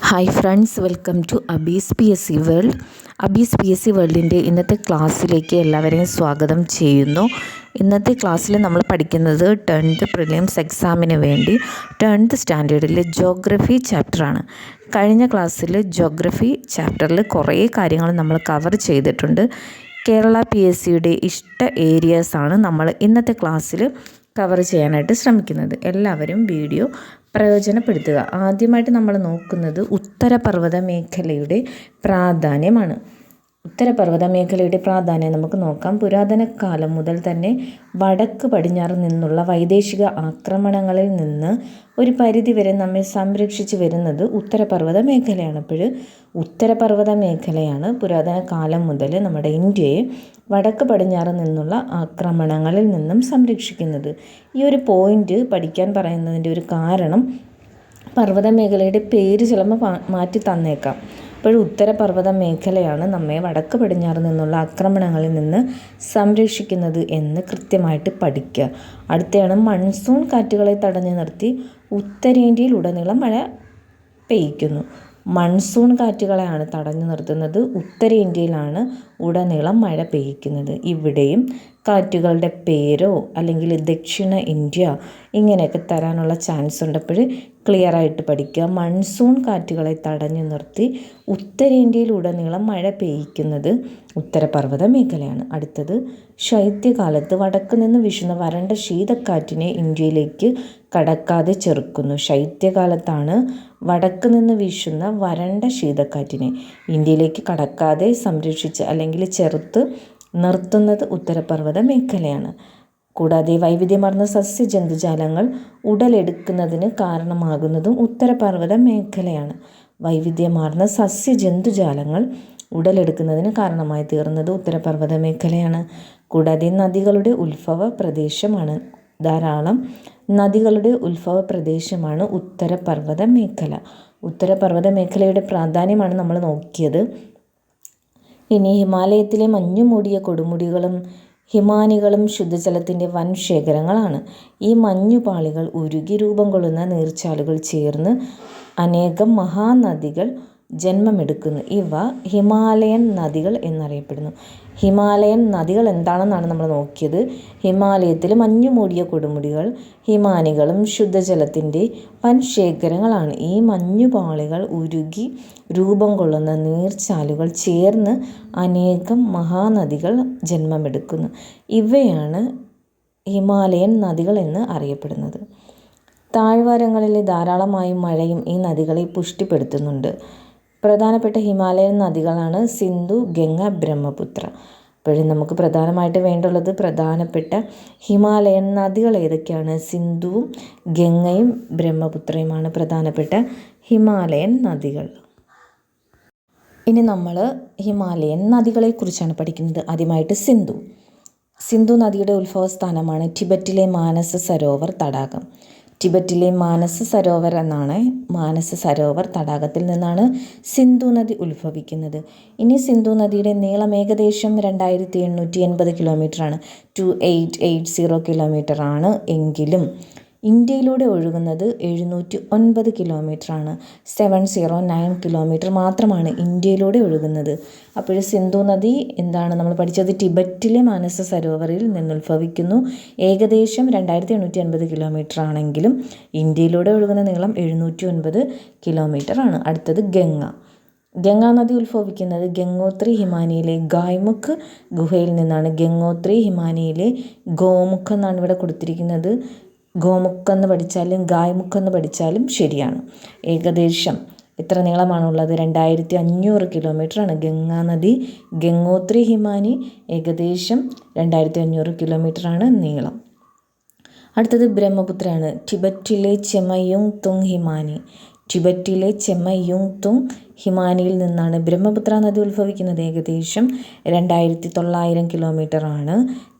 Hi friends, welcome to Abees P S C world. Abees P S C വേൾഡിൻ്റെ ഇന്നത്തെ ക്ലാസ്സിലേക്ക് എല്ലാവരെയും സ്വാഗതം ചെയ്യുന്നു. ഇന്നത്തെ ക്ലാസ്സിൽ നമ്മൾ പഠിക്കുന്നത് 10th പ്രിലിംസ് എക്സാമിന് വേണ്ടി 10th സ്റ്റാൻഡേർഡിലെ ജോഗ്രഫി ചാപ്റ്ററാണ്. കഴിഞ്ഞ ക്ലാസ്സിൽ ജോഗ്രഫി ചാപ്റ്ററിൽ കുറേ കാര്യങ്ങൾ നമ്മൾ കവർ ചെയ്തിട്ടുണ്ട്. കേരള പി എസ് സിയുടെ ഇഷ്ട ഏരിയാസാണ് നമ്മൾ ഇന്നത്തെ ക്ലാസ്സിൽ കവർ ചെയ്യാനായിട്ട് ശ്രമിക്കുന്നത്. എല്ലാവരും വീഡിയോ പ്രയോജനപ്പെടുത്തുക. ആദ്യമായിട്ട് നമ്മൾ നോക്കുന്നത് ഉത്തരപർവ്വത മേഖലയുടെ പ്രാധാന്യമാണ്. ഉത്തരപർവ്വത മേഖലയുടെ പ്രാധാന്യം നമുക്ക് നോക്കാം. പുരാതന കാലം മുതൽ തന്നെ വടക്ക് പടിഞ്ഞാറ് നിന്നുള്ള വൈദേശിക ആക്രമണങ്ങളിൽ നിന്ന് ഒരു പരിധിവരെ നമ്മെ സംരക്ഷിച്ചു വരുന്നത് ഉത്തരപർവ്വത മേഖലയാണ്. അപ്പോൾ ഉത്തരപർവ്വത മേഖലയാണ് പുരാതന കാലം മുതൽ നമ്മുടെ ഇന്ത്യയെ വടക്ക് പടിഞ്ഞാറ് നിന്നുള്ള ആക്രമണങ്ങളിൽ നിന്നും സംരക്ഷിക്കുന്നത്. ഈ ഒരു പോയിന്റ് പഠിക്കാൻ പറയുന്നതിൻ്റെ ഒരു കാരണം പർവ്വത മേഖലയുടെ പേര് ചിലപ്പോൾ മാറ്റി തന്നേക്കാം. അപ്പോൾ ഉത്തരപർവ്വത മേഖലയാണ് നമ്മെ വടക്ക് പടിഞ്ഞാറ് നിന്നുള്ള ആക്രമണങ്ങളിൽ നിന്ന് സംരക്ഷിക്കുന്നത് എന്ന് കൃത്യമായിട്ട് പഠിക്കുക. അടുത്തയാണ് മൺസൂൺ കാറ്റുകളെ തടഞ്ഞു നിർത്തി ഉത്തരേന്ത്യയിൽ ഉടനീളം മഴ പെയ്യ്ക്കുന്നു. മൺസൂൺ കാറ്റുകളെയാണ് തടഞ്ഞു നിർത്തുന്നത്, ഉത്തരേന്ത്യയിലാണ് ഉടനീളം മഴ പെയ്യിക്കുന്നത്. ഇവിടെയും കാറ്റുകളുടെ പേരോ അല്ലെങ്കിൽ ദക്ഷിണ ഇന്ത്യ ഇങ്ങനെയൊക്കെ തരാനുള്ള ചാൻസ് ഉണ്ട്. അപ്പോൾ ക്ലിയറായിട്ട് പഠിക്കുക. മൺസൂൺ കാറ്റുകളെ തടഞ്ഞു നിർത്തി ഉത്തരേന്ത്യയിൽ ഉടനീളം മഴ പെയ്യിക്കുന്നത് ഉത്തരപർവ്വത മേഖലയാണ്. അടുത്തത് ശൈത്യകാലത്ത് വടക്ക് നിന്ന് വീശുന്ന വരണ്ട ശീതക്കാറ്റിനെ ഇന്ത്യയിലേക്ക് കടക്കാതെ ചെറുക്കുന്നു. ശൈത്യകാലത്താണ് വടക്ക് നിന്ന് വീശുന്ന വരണ്ട ശീതക്കാറ്റിനെ ഇന്ത്യയിലേക്ക് കടക്കാതെ സംരക്ഷിച്ച് അല്ലെങ്കിൽ ചെറുത്ത് നിർത്തുന്നത് ഉത്തരപർവ്വത മേഖലയാണ്. കൂടാതെ വൈവിധ്യമാർന്ന സസ്യജന്തുജാലങ്ങൾ ഉടലെടുക്കുന്നതിന് കാരണമാകുന്നതും ഉത്തരപർവ്വത മേഖലയാണ്. വൈവിധ്യമാർന്ന സസ്യജന്തുജാലങ്ങൾ ഉടലെടുക്കുന്നതിന് കാരണമായി തീർന്നത് ഉത്തരപർവ്വത മേഖലയാണ്. കൂടാതെ നദികളുടെ ഉത്ഭവ പ്രദേശമാണ്, ധാരാളം നദികളുടെ ഉത്ഭവ പ്രദേശമാണ് ഉത്തരപർവ്വത മേഖല. ഉത്തരപർവ്വത മേഖലയുടെ പ്രാധാന്യമാണ് നമ്മൾ നോക്കിയത്. ഇനി ഹിമാലയത്തിലെ മഞ്ഞുമൂടിയ കൊടുമുടികളും ഹിമാനികളും ശുദ്ധജലത്തിൻ്റെ വൻ ശേഖരങ്ങളാണ്. ഈ മഞ്ഞുപാളികൾ ഉരുകി രൂപം കൊള്ളുന്ന നീർച്ചാലുകൾ ചേർന്ന് അനേകം മഹാനദികൾ ജന്മമെടുക്കുന്നു. ഇവ ഹിമാലയൻ നദികൾ എന്നറിയപ്പെടുന്നു. ഹിമാലയൻ നദികൾ എന്താണെന്നാണ് നമ്മൾ നോക്കിയത്. ഹിമാലയത്തിൽ മഞ്ഞുമൂടിയ കൊടുമുടികൾ ഹിമാനികളും ശുദ്ധജലത്തിൻ്റെ വൻ ശേഖരങ്ങളാണ്. ഈ മഞ്ഞുപാളികൾ ഉരുകി രൂപം കൊള്ളുന്ന നീർച്ചാലുകൾ ചേർന്ന് അനേകം മഹാനദികൾ ജന്മമെടുക്കുന്നു. ഇവയാണ് ഹിമാലയൻ നദികൾ എന്ന് അറിയപ്പെടുന്നത്. താഴ്വാരങ്ങളിലെ ധാരാളമായും മഴയും ഈ നദികളെ പുഷ്ടിപ്പെടുത്തുന്നുണ്ട്. പ്രധാനപ്പെട്ട ഹിമാലയൻ നദികളാണ് സിന്ധു, ഗംഗ, ബ്രഹ്മപുത്ര. അപ്പോഴും നമുക്ക് പ്രധാനമായിട്ട് വേണ്ടുള്ളത് പ്രധാനപ്പെട്ട ഹിമാലയൻ നദികൾ ഏതൊക്കെയാണ്? സിന്ധുവും ഗംഗയും ബ്രഹ്മപുത്രയുമാണ് പ്രധാനപ്പെട്ട ഹിമാലയൻ നദികൾ. ഇനി നമ്മൾ ഹിമാലയൻ നദികളെക്കുറിച്ചാണ് പഠിക്കുന്നത്. ആദ്യമായിട്ട് സിന്ധു നദിയുടെ ഉത്ഭവസ്ഥാനമാണ് ടിബറ്റിലെ മാനസ സരോവർ തടാകം. ടിബറ്റിലെ മാനസ സരോവർ എന്നാണ്, മാനസ സരോവർ തടാകത്തിൽ നിന്നാണ് സിന്ധു നദി ഉത്ഭവിക്കുന്നത്. ഇനി സിന്ധു നദിയുടെ നീളം ഏകദേശം 2880 കിലോമീറ്ററാണ്, 2880 കിലോമീറ്റർ ആണ്. എങ്കിലും ഇന്ത്യയിലൂടെ ഒഴുകുന്നത് 709 കിലോമീറ്ററാണ്. 709 കിലോമീറ്റർ മാത്രമാണ് ഇന്ത്യയിലൂടെ ഒഴുകുന്നത്. അപ്പോൾ സിന്ധു നദി എന്താണ് നമ്മൾ പഠിച്ചത്? ടിബറ്റിലെ മാനസ സരോവറിൽ നിന്നുത്ഭവിക്കുന്നു. ഏകദേശം 2880 കിലോമീറ്റർ ആണെങ്കിലും ഇന്ത്യയിലൂടെ ഒഴുകുന്ന നീളം 709 കിലോമീറ്റർ ആണ്. അടുത്തത് ഗംഗാ നദി ഉത്ഭവിക്കുന്നത് ഗംഗോത്രി ഹിമാനിയിലെ ഗായ്മുഖ് ഗുഹയിൽ നിന്നാണ്. ഗംഗോത്രി ഹിമാനിയിലെ ഗോമുഖ് എന്നാണ് ഇവിടെ കൊടുത്തിരിക്കുന്നത്. ഗോമുഖ് എന്ന് പഠിച്ചാലും ഗായ്മുഖ് എന്ന് പഠിച്ചാലും ശരിയാണ്. ഏകദേശം എത്ര നീളമാണുള്ളത്? 2500 കിലോമീറ്ററാണ്. ഗംഗാ നദി ഗംഗോത്രി ഹിമാനി ഏകദേശം 2500 കിലോമീറ്ററാണ് നീളം. അടുത്തത് ബ്രഹ്മപുത്രയാണ്. ടിബറ്റിലെ ചെമയുങ് തുങ് ഹിമാനി. ടിബറ്റിലെ ചെമയുങ് തുങ് ഹിമാനിയിൽ നിന്നാണ് ബ്രഹ്മപുത്ര നദി ഉത്ഭവിക്കുന്നത്. ഏകദേശം 2900 കിലോമീറ്റർ ആണ്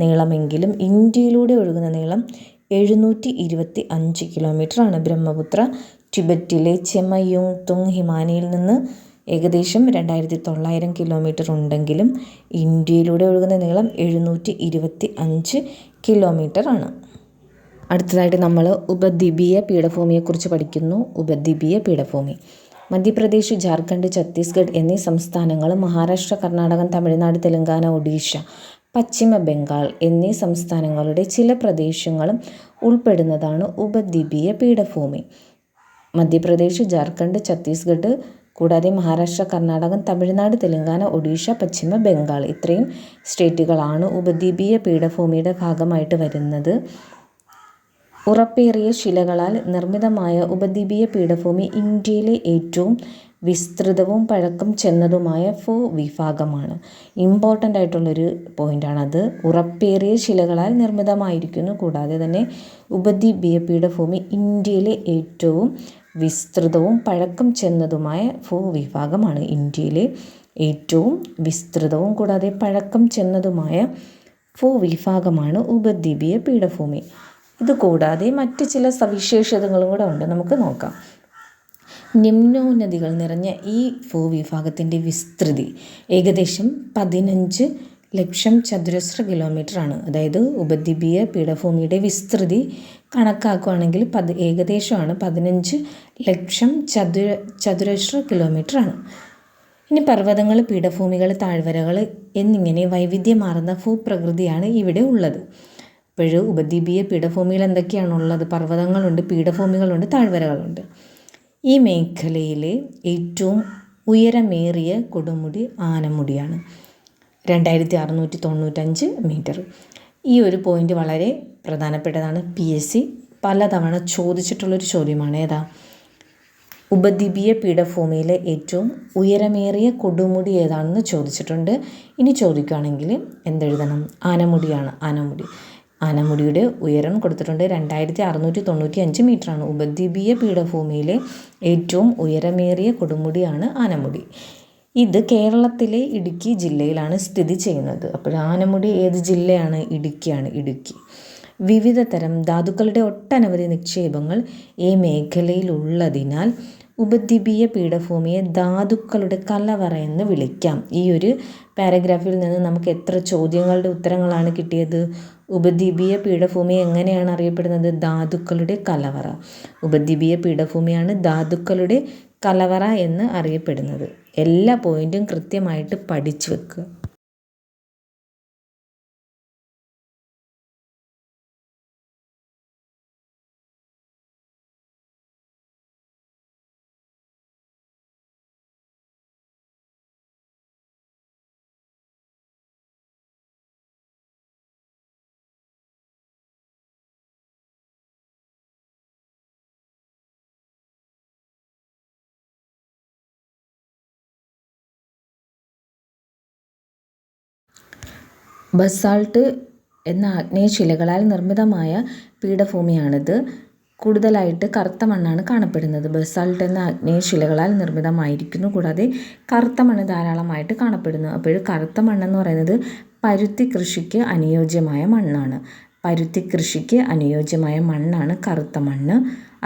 നീളമെങ്കിലും ഇന്ത്യയിലൂടെ ഒഴുകുന്ന നീളം 725 കിലോമീറ്ററാണ്. ബ്രഹ്മപുത്ര ടിബറ്റിലെ ചെമയുങ് തുങ് ഹിമാനിയിൽ നിന്ന് ഏകദേശം 2900 കിലോമീറ്റർ ഉണ്ടെങ്കിലും ഇന്ത്യയിലൂടെ ഒഴുകുന്ന നീളം 725 കിലോമീറ്റർ ആണ്. അടുത്തതായിട്ട് നമ്മൾ ഉപദ്വീപീയ പീഠഭൂമിയെക്കുറിച്ച് പഠിക്കുന്നു. ഉപദ്വീപീയ പീഠഭൂമി മധ്യപ്രദേശ്, ജാർഖണ്ഡ്, ഛത്തീസ്ഗഡ് എന്നീ സംസ്ഥാനങ്ങളും മഹാരാഷ്ട്ര, കർണാടകം, തമിഴ്നാട്, തെലങ്കാന, ഒഡീഷ, പശ്ചിമ ബംഗാൾ എന്നീ സംസ്ഥാനങ്ങളുടെ ചില പ്രദേശങ്ങളും ഉൾപ്പെടുന്നതാണ് ഉപദ്വീപീയ പീഠഭൂമി. മധ്യപ്രദേശ്, ജാർഖണ്ഡ്, ഛത്തീസ്ഗഡ് കൂടാതെ മഹാരാഷ്ട്ര, കർണാടകം, തമിഴ്നാട്, തെലങ്കാന, ഒഡീഷ, പശ്ചിമ ബംഗാൾ ഇത്രയും സ്റ്റേറ്റുകളാണ് ഉപദ്വീപീയ പീഠഭൂമിയുടെ ഭാഗമായിട്ട് വരുന്നത്. ഉറപ്പേറിയ ശിലകളാൽ നിർമ്മിതമായ ഉപദ്വീപീയ പീഠഭൂമി ഇന്ത്യയിലെ ഏറ്റവും വിസ്തൃതവും പഴക്കം ചെന്നതുമായ ഭൂവിഭാഗമാണ്. ഇമ്പോർട്ടൻ്റ് ആയിട്ടുള്ളൊരു പോയിൻ്റാണത്. ഉറപ്പേറിയ ശിലകളാൽ നിർമ്മിതമായിരിക്കുന്നു. കൂടാതെ തന്നെ ഉപദ്വീപീയ പീഠഭൂമി ഇന്ത്യയിലെ ഏറ്റവും വിസ്തൃതവും പഴക്കം ചെന്നതുമായ ഭൂവിഭാഗമാണ്. ഇന്ത്യയിലെ ഏറ്റവും വിസ്തൃതവും കൂടാതെ പഴക്കം ചെന്നതുമായ ഭൂവിഭാഗമാണ് ഉപദ്വീപീയ പീഠഭൂമി. ഇതുകൂടാതെ മറ്റ് ചില സവിശേഷതകളും കൂടെ ഉണ്ട്, നമുക്ക് നോക്കാം. നിമ്നോന്നതികൾ നിറഞ്ഞ ഈ ഭൂവിഭാഗത്തിൻ്റെ വിസ്തൃതി ഏകദേശം 15 ലക്ഷം ചതുരശ്ര കിലോമീറ്ററാണ്. അതായത് ഉപദ്വീപീയ പീഠഭൂമിയുടെ വിസ്തൃതി കണക്കാക്കുകയാണെങ്കിൽ ഏകദേശമാണ് 15 ലക്ഷം ചതുരശ്ര കിലോമീറ്ററാണ്. ഇനി പർവ്വതങ്ങൾ, പീഠഭൂമികൾ, താഴ്വരകൾ എന്നിങ്ങനെ വൈവിധ്യമാർന്ന ഭൂപ്രകൃതിയാണ് ഇവിടെ ഉള്ളത്. ഇപ്പോഴും ഉപദ്വീപീയ പീഠഭൂമിയിൽ എന്തൊക്കെയാണുള്ളത്? പർവ്വതങ്ങളുണ്ട്, പീഠഭൂമികളുണ്ട്, താഴ്വരകളുണ്ട്. ഈ മേഖലയിലെ ഏറ്റവും ഉയരമേറിയ കൊടുമുടി ആനമുടിയാണ്, 2695 മീറ്റർ. ഈ ഒരു പോയിൻ്റ് വളരെ പ്രധാനപ്പെട്ടതാണ്. PSC പലതവണ ചോദിച്ചിട്ടുള്ളൊരു ചോദ്യമാണ്. ഏതാ? ഉപദ്വീപീയ പീഠഭൂമിയിലെ ഏറ്റവും ഉയരമേറിയ കൊടുമുടി ഏതാണെന്ന് ചോദിച്ചിട്ടുണ്ട്. ഇനി ചോദിക്കുകയാണെങ്കിൽ എന്തെഴുതണം? ആനമുടിയാണ്. ആനമുടിയുടെ ഉയരം കൊടുത്തിട്ടുണ്ട്, 2695 മീറ്ററാണ്. ഉപദ്വീപീയ പീഠഭൂമിയിലെ ഏറ്റവും ഉയരമേറിയ കൊടുമുടിയാണ് ആനമുടി. ഇത് കേരളത്തിലെ ഇടുക്കി ജില്ലയിലാണ് സ്ഥിതി ചെയ്യുന്നത്. അപ്പോൾ ആനമുടി ഏത് ജില്ലയാണ്? ഇടുക്കിയാണ്. ഇടുക്കി. വിവിധ തരം ധാതുക്കളുടെ ഒട്ടനവധി നിക്ഷേപങ്ങൾ ഈ മേഖലയിലുള്ളതിനാൽ ഉപദ്വീപീയ പീഠഭൂമിയെ ധാതുക്കളുടെ കലവറ എന്ന് വിളിക്കാം. ഈ ഒരു പാരഗ്രാഫിൽ നിന്ന് നമുക്ക് എത്ര ചോദ്യങ്ങളുടെ ഉത്തരങ്ങളാണ് കിട്ടിയത്? ഉപദ്വീപീയ പീഠഭൂമി എങ്ങനെയാണ് അറിയപ്പെടുന്നത്? ധാതുക്കളുടെ കലവറ. ഉപദ്വീപീയ പീഠഭൂമിയാണ് ധാതുക്കളുടെ കലവറ എന്ന് അറിയപ്പെടുന്നത്. എല്ലാ പോയിന്റും കൃത്യമായിട്ട് പഠിച്ചു വെക്കുക. ബസാൾട്ട് എന്ന ആഗ്നേയശിലകളാൽ നിർമ്മിതമായ പീഠഭൂമിയാണിത്. കൂടുതലായിട്ട് കറുത്ത മണ്ണാണ് കാണപ്പെടുന്നത്. ബസാൾട്ട് എന്ന ആഗ്നേയശിലകളാൽ നിർമ്മിതമായിരിക്കുന്നു. കൂടാതെ കറുത്ത മണ്ണ് ധാരാളമായിട്ട് കാണപ്പെടുന്നു. അപ്പോൾ കറുത്ത മണ്ണെന്ന് പറയുന്നത് പരുത്തി കൃഷിക്ക് അനുയോജ്യമായ മണ്ണാണ്. പരുത്തി കൃഷിക്ക് അനുയോജ്യമായ മണ്ണാണ് കറുത്ത മണ്ണ്.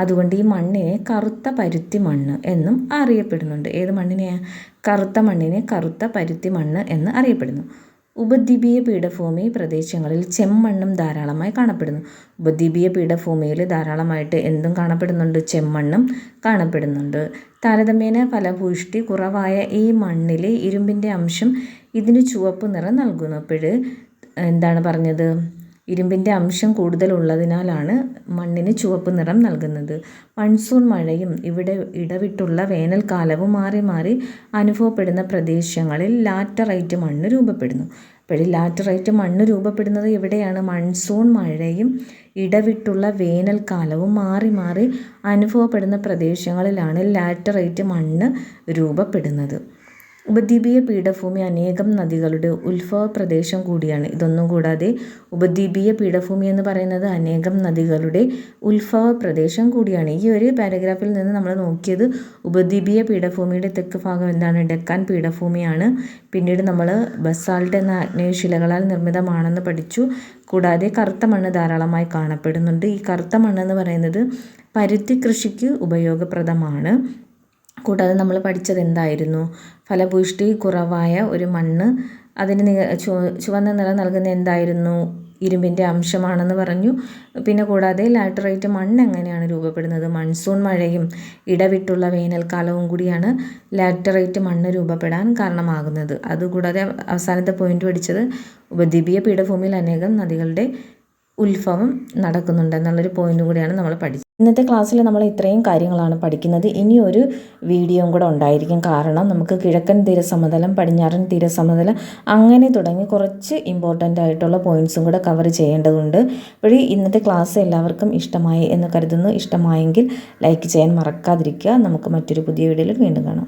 അതുകൊണ്ട് ഈ മണ്ണിനെ കറുത്ത പരുത്തി മണ്ണ് എന്നും അറിയപ്പെടുന്നുണ്ട്. ഏത് മണ്ണിനെയാണ്? കറുത്ത മണ്ണിനെ കറുത്ത പരുത്തി മണ്ണ് എന്ന് അറിയപ്പെടുന്നു. ഉപദ്വീപീയ പീഠഭൂമി പ്രദേശങ്ങളിൽ ചെമ്മണ്ണും ധാരാളമായി കാണപ്പെടുന്നു. ഉപദ്വീപീയ പീഠഭൂമിയിൽ ധാരാളമായിട്ട് എന്തും കാണപ്പെടുന്നുണ്ട്? ചെമ്മണ്ണും കാണപ്പെടുന്നുണ്ട്. താരതമ്യേന ഫലഭൂയിഷ്ടി കുറവായ ഈ മണ്ണിലെ ഇരുമ്പിൻ്റെ അംശം ഇതിന് ചുവപ്പ് നിറം നൽകുന്നു. അപ്പോൾ എന്താണ് പറഞ്ഞത്? ഇരുമ്പിൻ്റെ അംശം കൂടുതലുള്ളതിനാലാണ് മണ്ണിന് ചുവപ്പ് നിറം നൽകുന്നത്. മൺസൂൺ മഴയും ഇവിടെ ഇടവിട്ടുള്ള വേനൽക്കാലവും മാറി മാറി അനുഭവപ്പെടുന്ന പ്രദേശങ്ങളിൽ ലാറ്ററൈറ്റ് മണ്ണ് രൂപപ്പെടുന്നു. അപ്പോൾ ലാറ്ററൈറ്റ് മണ്ണ് രൂപപ്പെടുന്നത് എവിടെയാണ്? മൺസൂൺ മഴയും ഇടവിട്ടുള്ള വേനൽക്കാലവും മാറി മാറി അനുഭവപ്പെടുന്ന പ്രദേശങ്ങളിലാണ് ലാറ്ററൈറ്റ് മണ്ണ് രൂപപ്പെടുന്നത്. ഉപദ്വീപീയ പീഠഭൂമി അനേകം നദികളുടെ ഉത്ഭവ പ്രദേശം കൂടിയാണ്. ഇതൊന്നും കൂടാതെ ഉപദ്വീപീയ പീഠഭൂമി എന്ന് പറയുന്നത് അനേകം നദികളുടെ ഉത്ഭവ പ്രദേശം കൂടിയാണ്. ഈ ഒരു പാരഗ്രാഫിൽ നിന്ന് നമ്മൾ നോക്കിയത് ഉപദ്വീപീയ പീഠഭൂമിയുടെ തെക്ക് ഭാഗം എന്താണ്? ഡെക്കാൻ പീഠഭൂമിയാണ്. പിന്നീട് നമ്മൾ ബസാൾട്ട് എന്ന ആഗ്നേയശിലകളാൽ നിർമ്മിതമാണെന്ന് പഠിച്ചു. കൂടാതെ കറുത്ത മണ്ണ് ധാരാളമായി കാണപ്പെടുന്നുണ്ട്. ഈ കറുത്ത മണ്ണെന്ന് പറയുന്നത് പരുത്തി കൃഷിക്ക് ഉപയോഗപ്രദമാണ്. കൂടാതെ നമ്മൾ പഠിച്ചത് എന്തായിരുന്നു? ഫലഭൂയിഷ്ടി കുറവായ ഒരു മണ്ണ്, അതിന് ചുവന്ന നിറം നൽകുന്ന എന്തായിരുന്നു? ഇരുമ്പിൻ്റെ അംശമാണെന്ന് പറഞ്ഞു. പിന്നെ കൂടാതെ ലാറ്ററൈറ്റ് മണ്ണ് എങ്ങനെയാണ് രൂപപ്പെടുന്നത്? മൺസൂൺ മഴയും ഇടവിട്ടുള്ള വേനൽക്കാലവും കൂടിയാണ് ലാറ്ററൈറ്റ് മണ്ണ് രൂപപ്പെടാൻ കാരണമാകുന്നത്. അതുകൂടാതെ അവസാനത്തെ പോയിന്റ് പഠിച്ചത് ഉപദ്വീപീയ പീഠഭൂമിയിൽ അനേകം നദികളുടെ ഉത്ഭവം നടക്കുന്നുണ്ട് എന്നുള്ളൊരു പോയിന്റ് കൂടിയാണ് നമ്മൾ പഠിച്ചത്. ഇന്നത്തെ ക്ലാസ്സിൽ നമ്മൾ ഇത്രയും കാര്യങ്ങളാണ് പഠിക്കുന്നത്. ഇനിയൊരു വീഡിയോയും കൂടെ ഉണ്ടായിരിക്കും. കാരണം നമുക്ക് കിഴക്കൻ തീരസമതലം, പടിഞ്ഞാറൻ തീരസമതലം അങ്ങനെ തുടങ്ങി കുറച്ച് ഇമ്പോർട്ടൻ്റ് ആയിട്ടുള്ള പോയിൻറ്സും കൂടെ കവർ ചെയ്യേണ്ടതുണ്ട്. അപ്പോൾ ഇന്നത്തെ ക്ലാസ് എല്ലാവർക്കും ഇഷ്ടമായി എന്ന് കരുതുന്നു. ഇഷ്ടമായെങ്കിൽ ലൈക്ക് ചെയ്യാൻ മറക്കാതിരിക്കുക. നമുക്ക് മറ്റൊരു പുതിയ വീഡിയോയിൽ വീണ്ടും കാണാം.